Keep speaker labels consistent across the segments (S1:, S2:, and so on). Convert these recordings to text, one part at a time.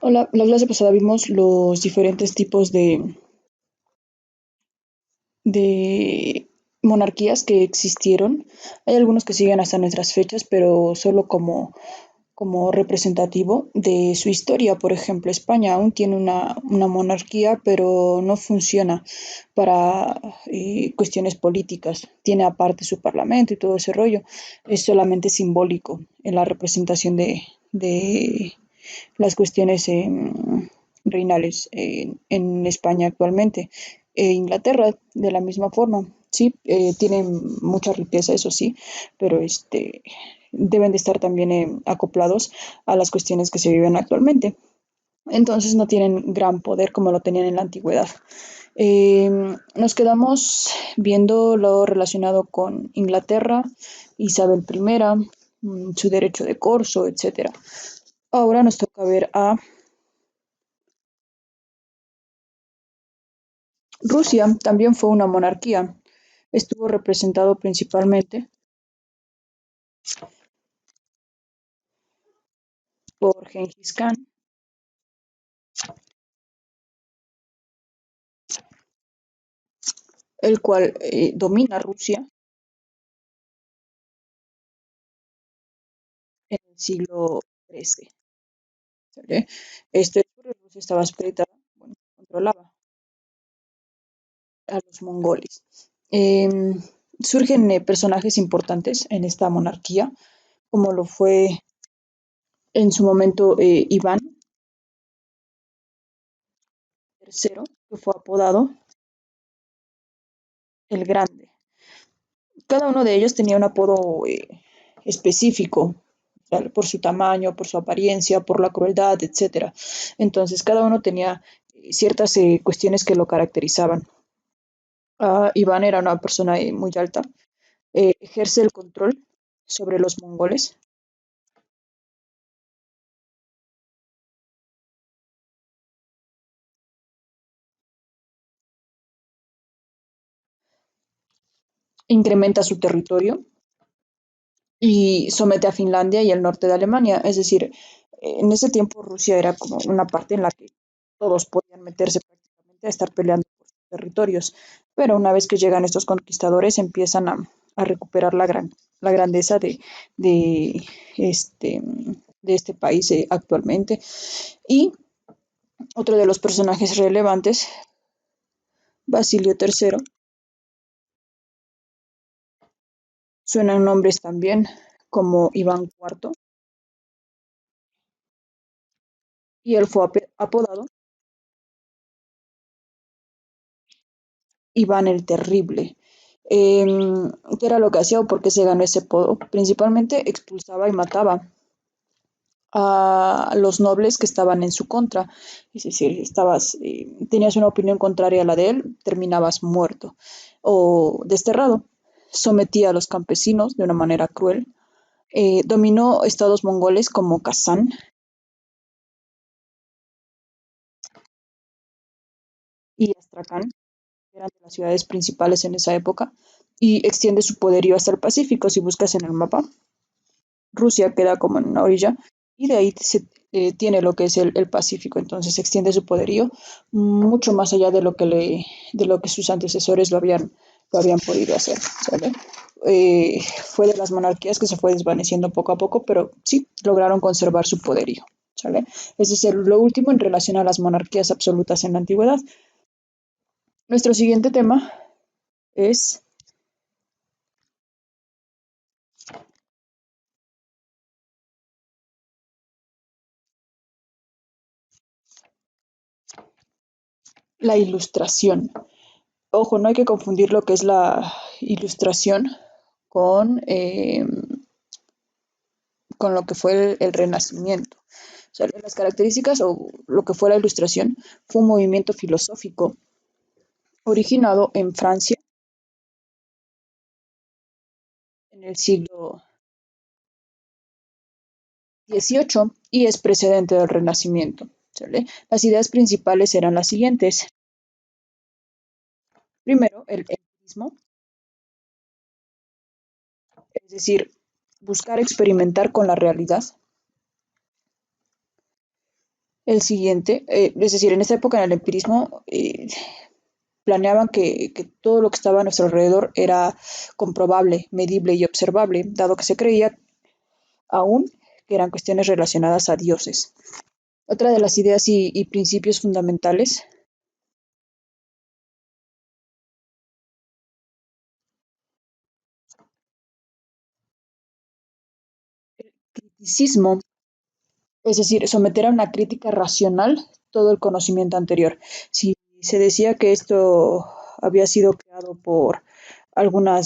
S1: Hola, la clase pasada vimos los diferentes tipos de monarquías que existieron. Hay algunos que siguen hasta nuestras fechas, pero solo como representativo de su historia. Por ejemplo, España aún tiene una monarquía, pero no funciona para cuestiones políticas. Tiene aparte su parlamento y todo ese rollo. Es solamente simbólico en la representación de las cuestiones reinales en España actualmente. Inglaterra, de la misma forma, sí, tiene mucha riqueza, eso sí, pero deben de estar también acoplados a las cuestiones que se viven actualmente. Entonces no tienen gran poder como lo tenían en la antigüedad. Eh, Nos quedamos viendo lo relacionado con Inglaterra, Isabel I, su derecho de corso, etcétera. Ahora nos toca ver a Rusia. También fue una monarquía. Estuvo representado principalmente por Gengis Khan, el cual domina Rusia en el siglo XIII. ¿Sale? Rusia estaba supeditada, bueno, controlaba a los mongoles. Eh, Surgen personajes importantes en esta monarquía, como lo fue en su momento Iván III, que fue apodado el Grande. Cada uno de ellos tenía un apodo específico, ¿vale? Por su tamaño, por su apariencia, por la crueldad, etcétera. Entonces, cada uno tenía ciertas cuestiones que lo caracterizaban. Iván era una persona muy alta, ejerce el control sobre los mongoles, incrementa su territorio y somete a Finlandia y el norte de Alemania. Es decir, en ese tiempo Rusia era como una parte en la que todos podían meterse prácticamente a estar peleando por sus territorios. Pero una vez que llegan estos conquistadores, empiezan a recuperar la grandeza de, este, de este país actualmente. Y otro de los personajes relevantes, Basilio III, suenan nombres también como Iván IV, y él fue apodado Iván el Terrible. Eh, ¿Qué era lo que hacía o por qué se ganó ese apodo? Principalmente expulsaba y mataba a los nobles que estaban en su contra. Es decir, tenías una opinión contraria a la de él, terminabas muerto o desterrado. Sometía a los campesinos de una manera cruel. Dominó estados mongoles como Kazán y Astracán, que eran de las ciudades principales en esa época, y extiende su poderío hasta el Pacífico. Si buscas en el mapa, Rusia queda como en una orilla y de ahí tiene lo que es el Pacífico. Entonces se extiende su poderío mucho más allá de lo que sus antecesores lo habían podido hacer, ¿sale? Fue de las monarquías que se fue desvaneciendo poco a poco, pero sí lograron conservar su poderío, ¿sale? Ese es lo último en relación a las monarquías absolutas en la antigüedad. Nuestro siguiente tema es la ilustración. Ojo, no hay que confundir lo que es la ilustración con, eh, con lo que fue el Renacimiento. O sea, las características o lo que fue la ilustración fue un movimiento filosófico originado en Francia en el siglo XVIII y es precedente del Renacimiento. ¿Sale? Las ideas principales eran las siguientes. Primero, el empirismo, es decir, buscar experimentar con la realidad. El siguiente, es decir, en esta época en el empirismo planeaban que todo lo que estaba a nuestro alrededor era comprobable, medible y observable, dado que se creía aún que eran cuestiones relacionadas a dioses. Otra de las ideas y principios fundamentales, criticismo, es decir, someter a una crítica racional todo el conocimiento anterior. Si se decía que esto había sido creado por alguna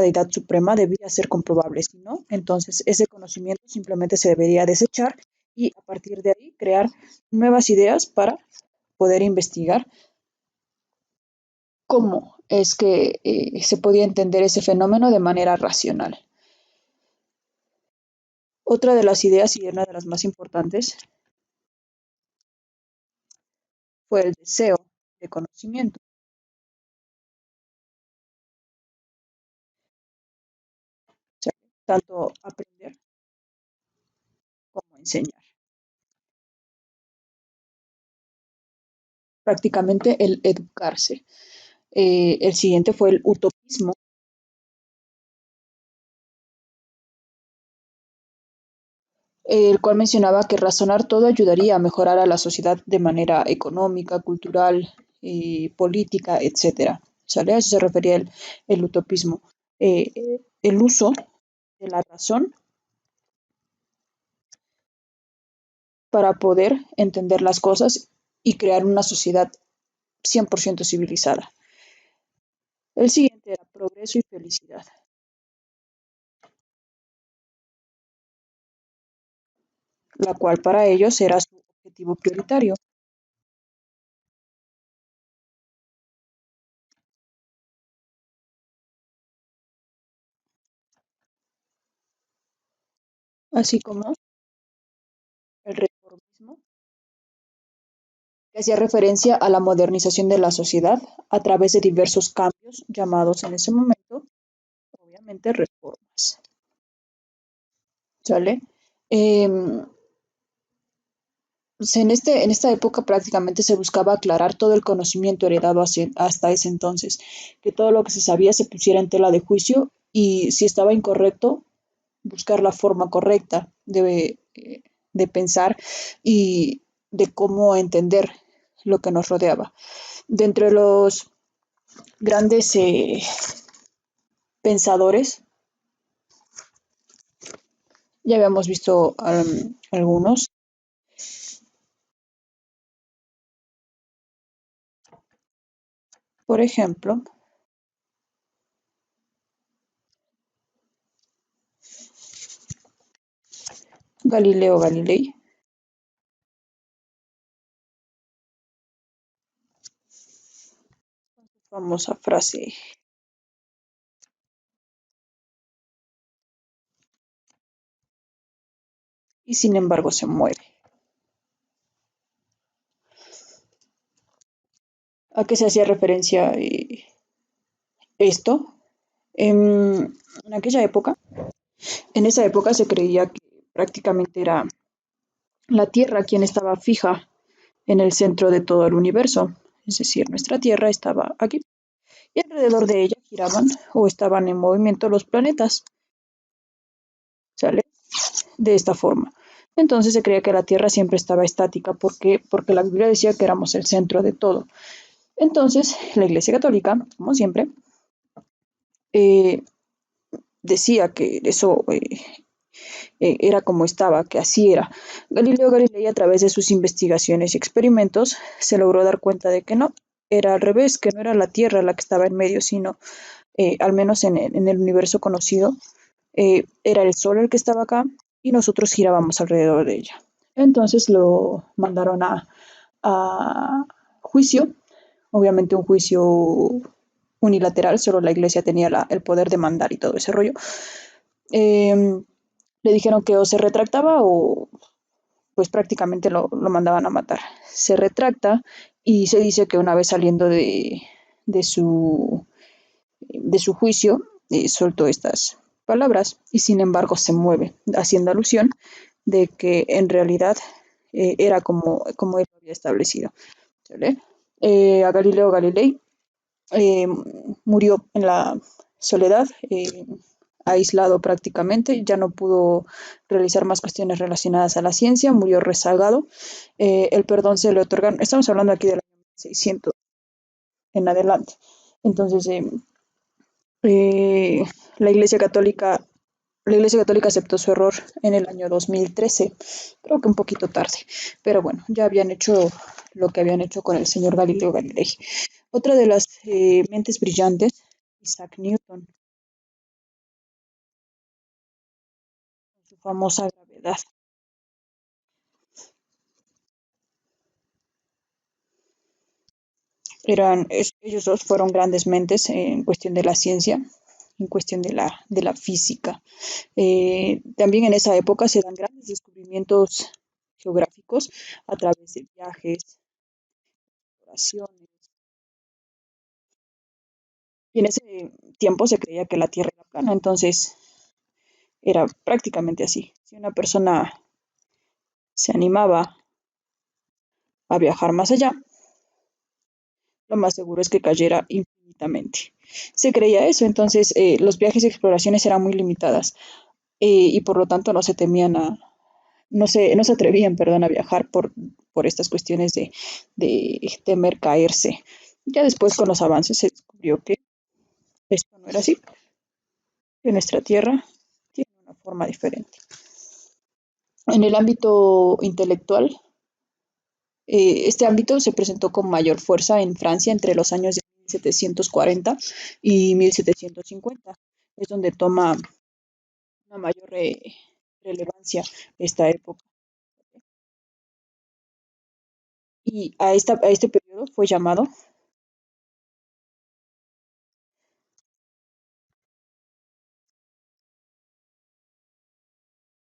S1: deidad suprema, debía ser comprobable. Si no, entonces ese conocimiento simplemente se debería desechar y a partir de ahí crear nuevas ideas para poder investigar cómo es que se podía entender ese fenómeno de manera racional. Otra de las ideas y una de las más importantes fue el deseo de conocimiento, o sea, tanto aprender como enseñar. Prácticamente el educarse. El siguiente fue el utopismo, el cual mencionaba que razonar todo ayudaría a mejorar a la sociedad de manera económica, cultural, política, etcétera. ¿Sale? A eso se refería el utopismo. El uso de la razón para poder entender las cosas y crear una sociedad 100% civilizada. El siguiente era progreso y felicidad, la cual para ellos era su objetivo prioritario, así como el reformismo, que hacía referencia a la modernización de la sociedad a través de diversos cambios llamados en ese momento, obviamente, reformas. ¿Sale? En esta época prácticamente se buscaba aclarar todo el conocimiento heredado hasta ese entonces, que todo lo que se sabía se pusiera en tela de juicio y si estaba incorrecto, buscar la forma correcta de pensar y de cómo entender lo que nos rodeaba. De entre los grandes pensadores, ya habíamos visto algunos, por ejemplo, Galileo Galilei, famosa frase, y sin embargo se muere. ¿A qué se hacía referencia esto? En aquella época, en esa época se creía que prácticamente era la Tierra quien estaba fija en el centro de todo el universo, es decir, nuestra Tierra estaba aquí y alrededor de ella giraban o estaban en movimiento los planetas, ¿sale? De esta forma. Entonces se creía que la Tierra siempre estaba estática. ¿Por qué? Porque la Biblia decía que éramos el centro de todo. Entonces, la Iglesia Católica, como siempre, eh, decía que eso era como estaba, que así era. Galileo Galilei, a través de sus investigaciones y experimentos, se logró dar cuenta de que no, era al revés, que no era la Tierra la que estaba en medio, sino, al menos en el universo conocido, era el Sol el que estaba acá y nosotros girábamos alrededor de ella. Entonces lo mandaron a juicio, obviamente un juicio unilateral, solo la iglesia tenía el poder de mandar y todo ese rollo. Le dijeron que o se retractaba o pues prácticamente lo mandaban a matar. Se retracta y se dice que una vez saliendo de su, de su juicio, soltó estas palabras y sin embargo se mueve, haciendo alusión de que en realidad era como él lo había establecido. ¿Sale? A Galileo Galilei eh, murió en la soledad, aislado prácticamente, ya no pudo realizar más cuestiones relacionadas a la ciencia, murió rezagado. El perdón se le otorgan, estamos hablando aquí del año 600 en adelante. Entonces, eh, la Iglesia Católica la Iglesia Católica aceptó su error en el año 2013, creo que un poquito tarde, pero bueno, ya habían hecho lo que habían hecho con el señor Galileo Galilei. Otra de las mentes brillantes, Isaac Newton, con su famosa gravedad. Ellos dos fueron grandes mentes en cuestión de la ciencia, en cuestión de la física. También en esa época se dan grandes descubrimientos geográficos a través de viajes, exploraciones. Y en ese tiempo se creía que la Tierra era plana, entonces era prácticamente así. Si una persona se animaba a viajar más allá, lo más seguro es que cayera infinitamente. Se creía eso, entonces los viajes y exploraciones eran muy limitadas y por lo tanto no se atrevían, perdón, a viajar por estas cuestiones de temer caerse. Ya después con los avances se descubrió que esto no era así, que nuestra Tierra tiene una forma diferente. En el ámbito intelectual, este ámbito se presentó con mayor fuerza en Francia entre los años de 1740 y 1750. Es donde toma una mayor relevancia esta época. Y a este periodo fue llamado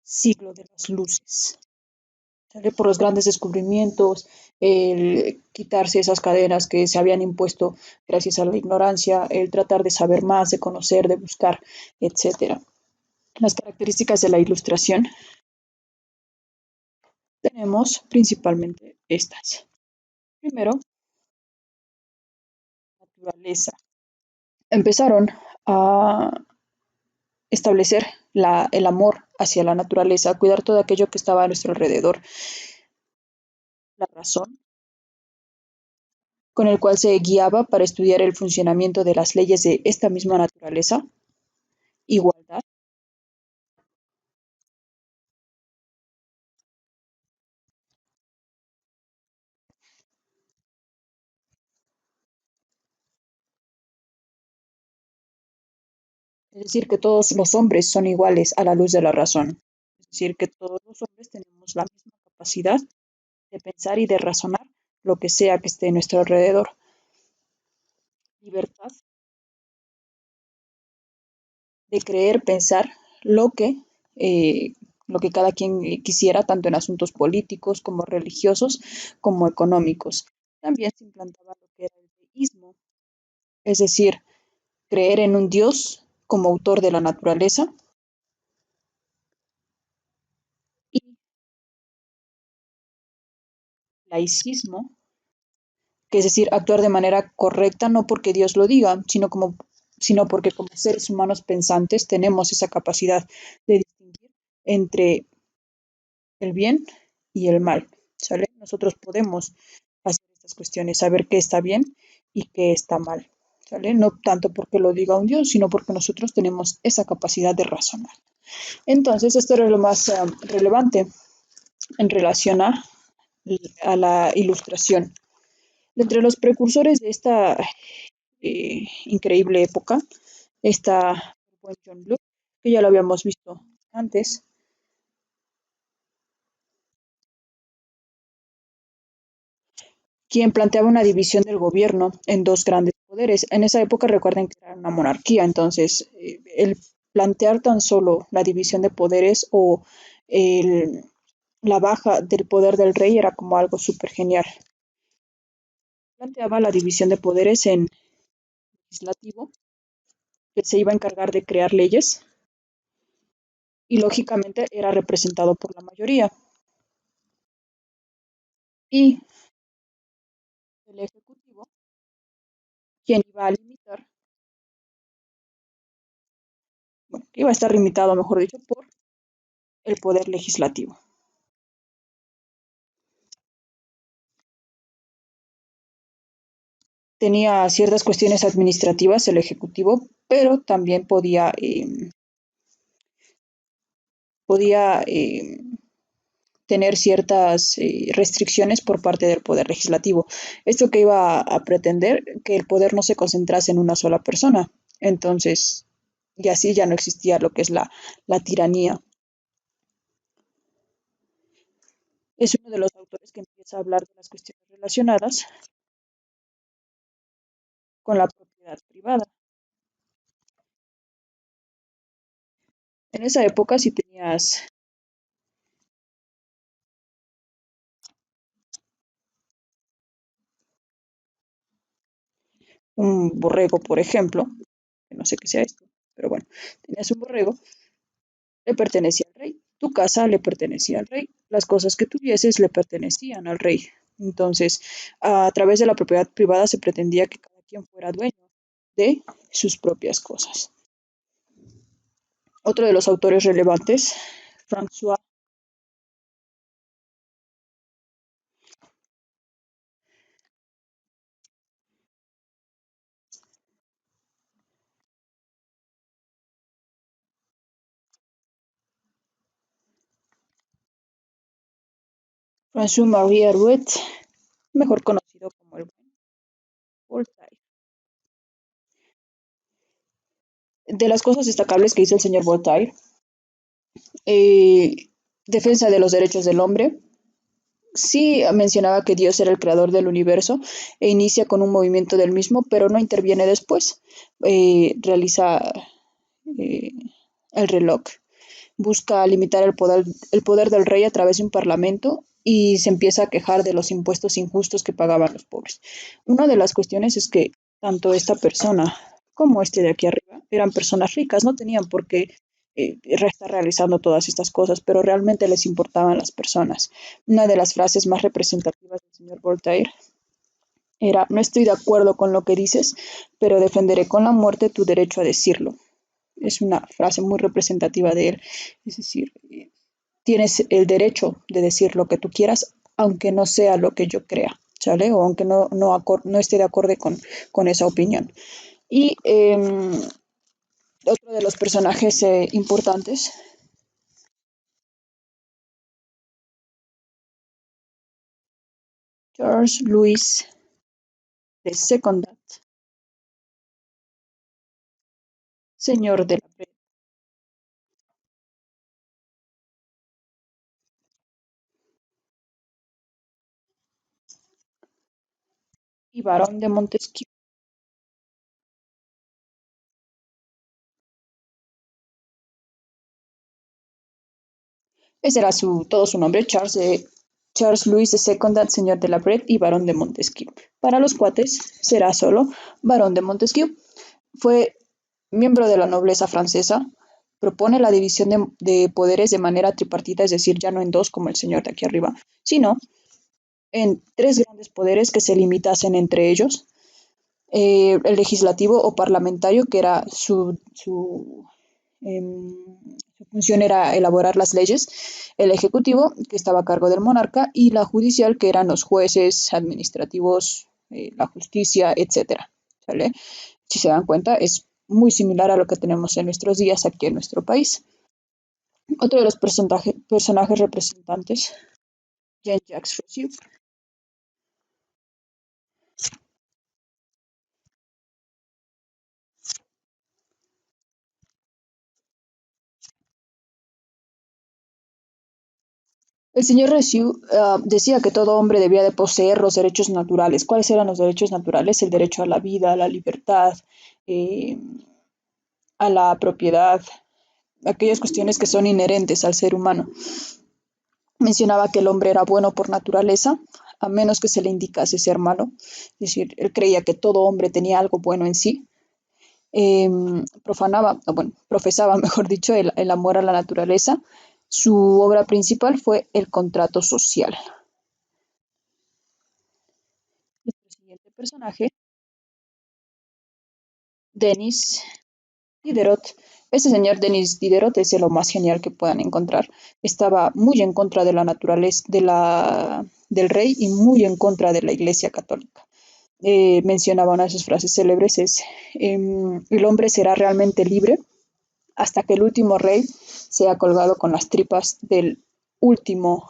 S1: siglo de las luces. ¿Sale? Por los grandes descubrimientos, el quitarse esas cadenas que se habían impuesto gracias a la ignorancia, el tratar de saber más, de conocer, de buscar, etcétera. Las características de la ilustración tenemos principalmente estas. Primero, naturaleza. Empezaron a establecer el amor hacia la naturaleza, cuidar todo aquello que estaba a nuestro alrededor, la razón, con el cual se guiaba para estudiar el funcionamiento de las leyes de esta misma naturaleza, igualdad, es decir, que todos los hombres son iguales a la luz de la razón, es decir, que todos los hombres tenemos la misma capacidad de pensar y de razonar lo que sea que esté a nuestro alrededor. Libertad de creer, pensar lo que, eh, lo que cada quien quisiera, tanto en asuntos políticos como religiosos, como económicos. También se implantaba lo que era el deísmo, es decir, creer en un Dios como autor de la naturaleza y laicismo, que es decir, actuar de manera correcta no porque Dios lo diga, sino porque como seres humanos pensantes tenemos esa capacidad de distinguir entre el bien y el mal, ¿sale? Nosotros podemos hacer estas cuestiones, saber qué está bien y qué está mal, ¿sale? No tanto porque lo diga un Dios, sino porque nosotros tenemos esa capacidad de razonar. Entonces, esto era lo más relevante en relación a la ilustración. Entre los precursores de esta increíble época está el buen John Locke, que ya lo habíamos visto antes, quien planteaba una división del gobierno en dos grandes poderes. En esa época recuerden que era una monarquía, entonces el plantear tan solo la división de poderes o el, la baja del poder del rey era como algo súper genial. Planteaba la división de poderes en legislativo, que se iba a encargar de crear leyes y lógicamente era representado por la mayoría. y el Ejecutivo, quien iba a limitar, bueno, iba a estar limitado, mejor dicho, por el poder legislativo. Tenía ciertas cuestiones administrativas el Ejecutivo, pero también podía tener ciertas restricciones por parte del Poder Legislativo. Esto que iba a pretender que el poder no se concentrase en una sola persona. Entonces, y así ya no existía lo que es la tiranía. Es uno de los autores que empieza a hablar de las cuestiones relacionadas con la propiedad privada. En esa época, si tenías un borrego, por ejemplo, que no sé qué sea esto, pero bueno, tenías un borrego, le pertenecía al rey, tu casa le pertenecía al rey, las cosas que tuvieses le pertenecían al rey. Entonces, a través de la propiedad privada se pretendía que cada quien fuera dueño de sus propias cosas. Otro de los autores relevantes, François, François Marie Arouet, mejor conocido como el Voltaire. De las cosas destacables que hizo el señor Voltaire, eh, defensa de los derechos del hombre. Sí mencionaba que Dios era el creador del universo e inicia con un movimiento del mismo, pero no interviene después. Realiza eh, el reloj. Busca limitar el poder del rey a través de un parlamento y se empieza a quejar de los impuestos injustos que pagaban los pobres. Una de las cuestiones es que tanto esta persona como este de aquí arriba eran personas ricas, no tenían por qué estar realizando todas estas cosas, pero realmente les importaban las personas. Una de las frases más representativas del señor Voltaire era: no estoy de acuerdo con lo que dices, pero defenderé con la muerte tu derecho a decirlo. Es una frase muy representativa de él. Es decir, tienes el derecho de decir lo que tú quieras, aunque no sea lo que yo crea, ¿sale? O aunque no esté de acuerdo con esa opinión. Y otro de los personajes importantes, George Louis de Secondat, señor de la Brea y barón de Montesquieu. Ese era todo su nombre, Charles Louis de Secondat, señor de la Brea y barón de Montesquieu. Para los cuates será solo barón de Montesquieu. Fue miembro de la nobleza francesa, propone la división de poderes de manera tripartita, es decir, ya no en dos como el señor de aquí arriba, sino en tres grandes poderes que se limitasen entre ellos. El legislativo o parlamentario, que era su función era elaborar las leyes, el ejecutivo, que estaba a cargo del monarca, y la judicial, que eran los jueces administrativos, la justicia, etcétera. ¿Sale? Si se dan cuenta, es muy similar a lo que tenemos en nuestros días aquí en nuestro país. Otro de los personajes representantes, Jean-Jacques Rousseau. El señor Rousseau decía que todo hombre debía de poseer los derechos naturales. ¿Cuáles eran los derechos naturales? El derecho a la vida, a la libertad, eh, a la propiedad, aquellas cuestiones que son inherentes al ser humano. Mencionaba que el hombre era bueno por naturaleza, a menos que se le indicase ser malo. Es decir, él creía que todo hombre tenía algo bueno en sí. Profesaba, mejor dicho, el amor a la naturaleza. Su obra principal fue El contrato social. siguiente personaje, Denis Diderot. Este señor Denis Diderot es de lo más genial que puedan encontrar. Estaba muy en contra de la naturaleza del rey y muy en contra de la Iglesia Católica. Mencionaba una de sus frases célebres es, el hombre será realmente libre hasta que el último rey sea colgado con las tripas del último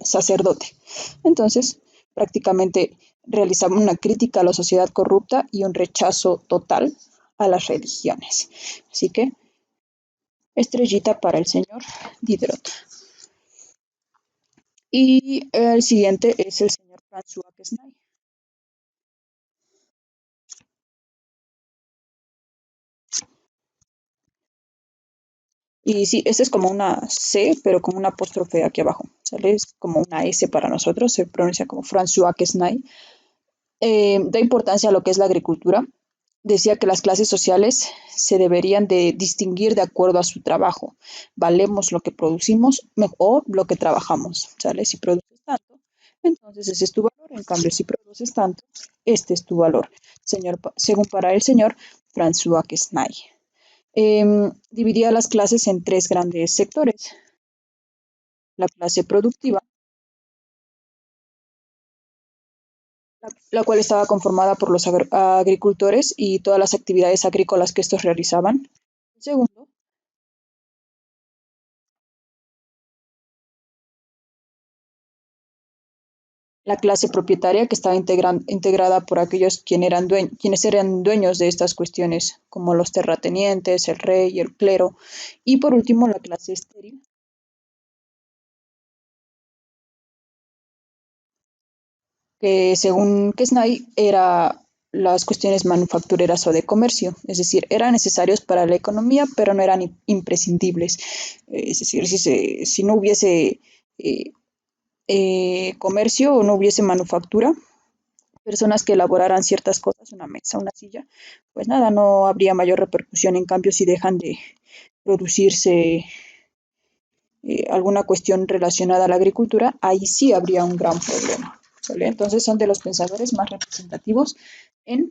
S1: sacerdote. Entonces, prácticamente realizaba una crítica a la sociedad corrupta y un rechazo total a las religiones. Así que, estrellita para el señor Diderot. Y el siguiente es el señor François Quesnay. Y sí, este es como una C, pero con una apóstrofe aquí abajo. ¿Sale? Es como una S para nosotros, se pronuncia como François Quesnay. Da importancia a lo que es la agricultura. Decía que las clases sociales se deberían de distinguir de acuerdo a su trabajo. Valemos lo que producimos o lo que trabajamos. ¿Sale? Si produces tanto, entonces ese es tu valor. En cambio, si produces tanto, este es tu valor. Según para el señor François Quesnay. Dividía las clases en tres grandes sectores. La clase productiva, la cual estaba conformada por los agricultores y todas las actividades agrícolas que estos realizaban. El segundo, la clase propietaria, que estaba integrada por aquellos quienes eran dueños de estas cuestiones, como los terratenientes, el rey y el clero. Y por último, la clase estéril, que según Kesnay era las cuestiones manufactureras o de comercio, es decir, eran necesarios para la economía, pero no eran imprescindibles. Es decir, si no hubiese eh, comercio o no hubiese manufactura, personas que elaboraran ciertas cosas, una mesa, una silla, pues nada, no habría mayor repercusión. En cambio, si dejan de producirse alguna cuestión relacionada a la agricultura, ahí sí habría un gran problema. ¿Vale? Entonces son de los pensadores más representativos en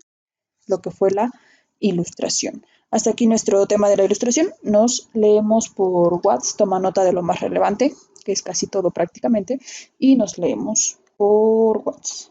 S1: lo que fue la ilustración. Hasta aquí nuestro tema de la ilustración. Nos leemos por Watts, toma nota de lo más relevante, que es casi todo prácticamente, y nos leemos por Watts.